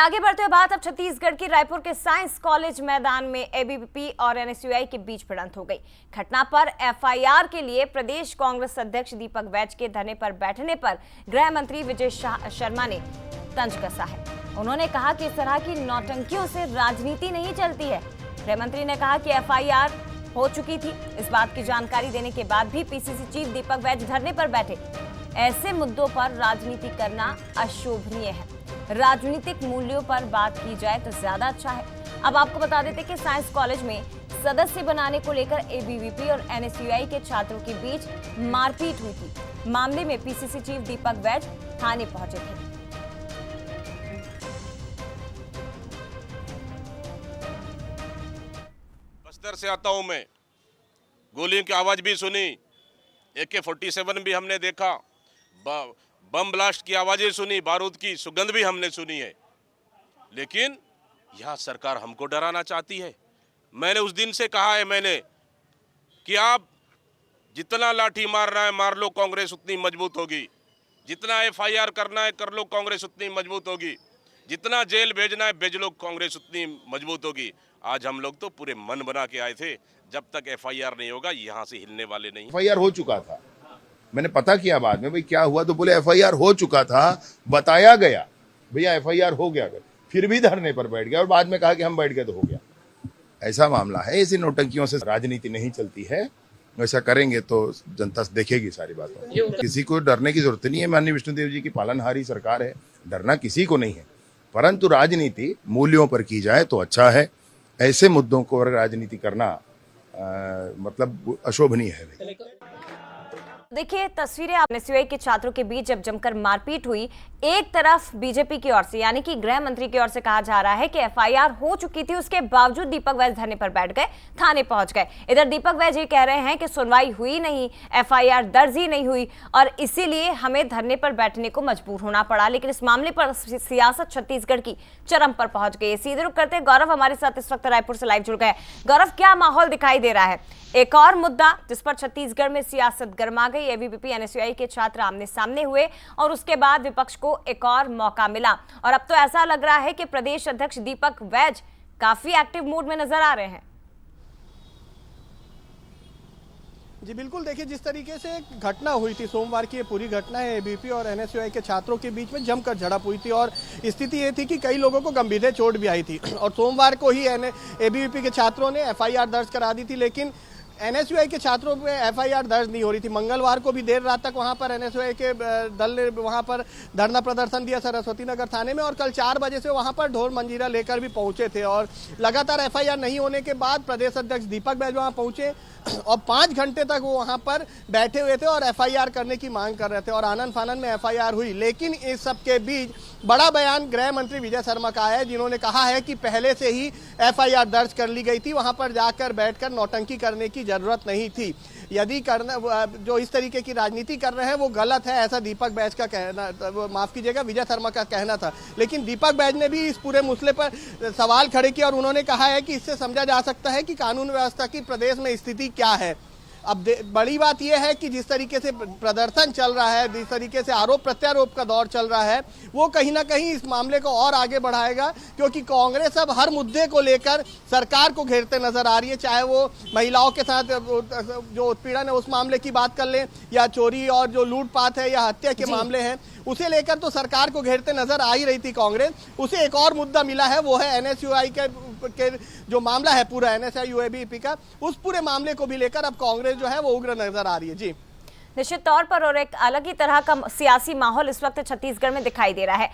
आगे बढ़ते हुए बात अब छत्तीसगढ़ के रायपुर के साइंस कॉलेज मैदान में एबीवीपी और एनएसयूआई के बीच भिड़ंत हो गई। घटना पर एफआईआर के लिए प्रदेश कांग्रेस अध्यक्ष दीपक वैज के धरने पर बैठने पर गृह मंत्री विजय शर्मा ने तंज कसा है। उन्होंने कहा कि इस तरह की नौटंकियों से राजनीति नहीं चलती है। गृह मंत्री ने कहा कि एफआईआर हो चुकी थी। इस बात की जानकारी देने के बाद भी पीसीसी चीफ दीपक वैज धरने पर बैठे। ऐसे मुद्दों पर राजनीति करना अशोभनीय है। राजनीतिक मूल्यों पर बात की जाए तो ज्यादा अच्छा है। अब आपको बता देते कि साइंस कॉलेज में सदस्य बनाने को लेकर एबीवीपी और एनएसयूआई के छात्रों के बीच मारपीट हुई थी। मामले में पीसीसी चीफ दीपक वैज थाने पहुंचे थे। बस्तर से आता हूं मैं, गोलियों की आवाज भी सुनी, AK-47 भी हमने देखा, बम ब्लास्ट की आवाजें सुनी, बारूद की सुगंध भी हमने सुनी है। लेकिन यह सरकार हमको डराना चाहती है। मैंने उस दिन से कहा है कि आप जितना लाठी मारना है मार लो, कांग्रेस उतनी मजबूत होगी। जितना एफआईआर करना है कर लो, कांग्रेस उतनी मजबूत होगी। जितना जेल भेजना है भेज लो, कांग्रेस उतनी मजबूत होगी। आज हम लोग तो पूरे मन बना के आए थे, जब तक एफआईआर नहीं होगा यहाँ से हिलने वाले नहीं। एफआईआर हो चुका था, मैंने पता किया बाद में भाई क्या हुआ, तो बोले एफआईआर हो चुका था, बताया गया भैया एफआईआर हो गया, फिर भी धरने पर बैठ गया और बाद में कहा कि हम बैठ गए तो हो गया। ऐसा मामला है। ऐसी नौटंकियों से राजनीति नहीं चलती है। वैसा करेंगे तो जनता देखेगी सारी बातों। किसी को डरने की जरूरत नहीं है। माननीय विष्णुदेव जी की पालनहारी सरकार है, डरना किसी को नहीं है। परंतु राजनीति मूल्यों पर की जाए तो अच्छा है। ऐसे मुद्दों को राजनीति करना मतलब अशोभनीय है। देखिए तस्वीरें एनएसयूआई के छात्रों के बीच जब जमकर मारपीट हुई। एक तरफ बीजेपी की ओर से यानी कि गृह मंत्री की ओर से कहा जा रहा है कि एफआईआर हो चुकी थी, उसके बावजूद दीपक वैज धरने पर बैठ गए, थाने पहुंच गए। इधर दीपक वैज ये कह रहे हैं कि सुनवाई हुई नहीं, एफआईआर दर्ज ही नहीं हुई और इसीलिए हमें धरने पर बैठने को मजबूर होना पड़ा। लेकिन इस मामले पर सियासत छत्तीसगढ़ की चरम पर पहुंच गई। सीधे रुख करते गौरव हमारे साथ इस वक्त रायपुर से लाइव जुड़ गए। गौरव, क्या माहौल दिखाई दे रहा है? एक और मुद्दा जिस पर छत्तीसगढ़ में सियासत गर्मा गई। एबीवीपी एनएसयूआई के छात्र आमने सामने हुए और उसके बाद विपक्ष को एक और मौका मिला और अब तो ऐसा लग रहा है कि प्रदेश अध्यक्ष दीपक वैज काफी एक्टिव मूड में नजर आ रहे हैं। जी बिल्कुल, देखिए जिस तरीके से घटना हुई थी सोमवार की, ये पूरी घटना है एबीवीपी और एनएसयूआई के छात्रों के बीच में जमकर झड़प हुई थी और स्थिति ये थी कि कई लोगों को गंभीर चोट भी आई थी और सोमवार को ही एबीवीपी के छात्रों ने एफआईआर दर्ज करा दी थी। लेकिन एनएसयूआई के छात्रों पे एफआईआर दर्ज नहीं हो रही थी। मंगलवार को भी देर रात तक वहां पर एनएसयूआई के दल ने वहां पर धरना प्रदर्शन दिया सरस्वती नगर थाने में और कल 4 बजे से वहां पर ढोल मंजीरा लेकर भी पहुंचे थे और लगातार एफआईआर नहीं होने के बाद प्रदेश अध्यक्ष दीपक वैज वहां पहुंचे और 5 घंटे तक वो वहां पर बैठे हुए थे और एफआईआर करने की मांग कर रहे थे और आनन फानन में एफआईआर हुई। लेकिन इस सब के बीच बड़ा बयान गृह मंत्री विजय शर्मा का है, जिन्होंने कहा है कि पहले से ही एफआईआर दर्ज कर ली गई थी, वहां पर जाकर बैठकर नौटंकी करने की जरूरत नहीं थी। यदि करना जो इस तरीके की राजनीति कर रहे हैं वो गलत है, ऐसा दीपक वैज का कहना, माफ कीजिएगा विजय शर्मा का कहना था। लेकिन दीपक वैज ने भी इस पूरे मसले पर सवाल खड़े किए और उन्होंने कहा है कि इससे समझा जा सकता है कि कानून व्यवस्था की प्रदेश में स्थिति क्या है। अब बड़ी बात यह है कि जिस तरीके से प्रदर्शन चल रहा है, जिस तरीके से आरोप प्रत्यारोप का दौर चल रहा है, वो कहीं ना कहीं इस मामले को और आगे बढ़ाएगा, क्योंकि कांग्रेस अब हर मुद्दे को लेकर सरकार को घेरते नजर आ रही है। चाहे वो महिलाओं के साथ जो उत्पीड़न है उस मामले की बात कर लें या चोरी और जो लूटपाट है या हत्या के मामले हैं, उसे लेकर तो सरकार को घेरते नजर आ ही रही थी कांग्रेस। उसे एक और मुद्दा मिला है, वो है एनएसयूआई के जो मामला है पूरा एनएसयूआई एबीवीपी का, उस पूरे मामले को भी लेकर अब कांग्रेस जो है वो उग्र नजर आ रही है। जी निश्चित तौर पर और एक अलग ही तरह का सियासी माहौल इस वक्त छत्तीसगढ़ में दिखाई दे रहा है।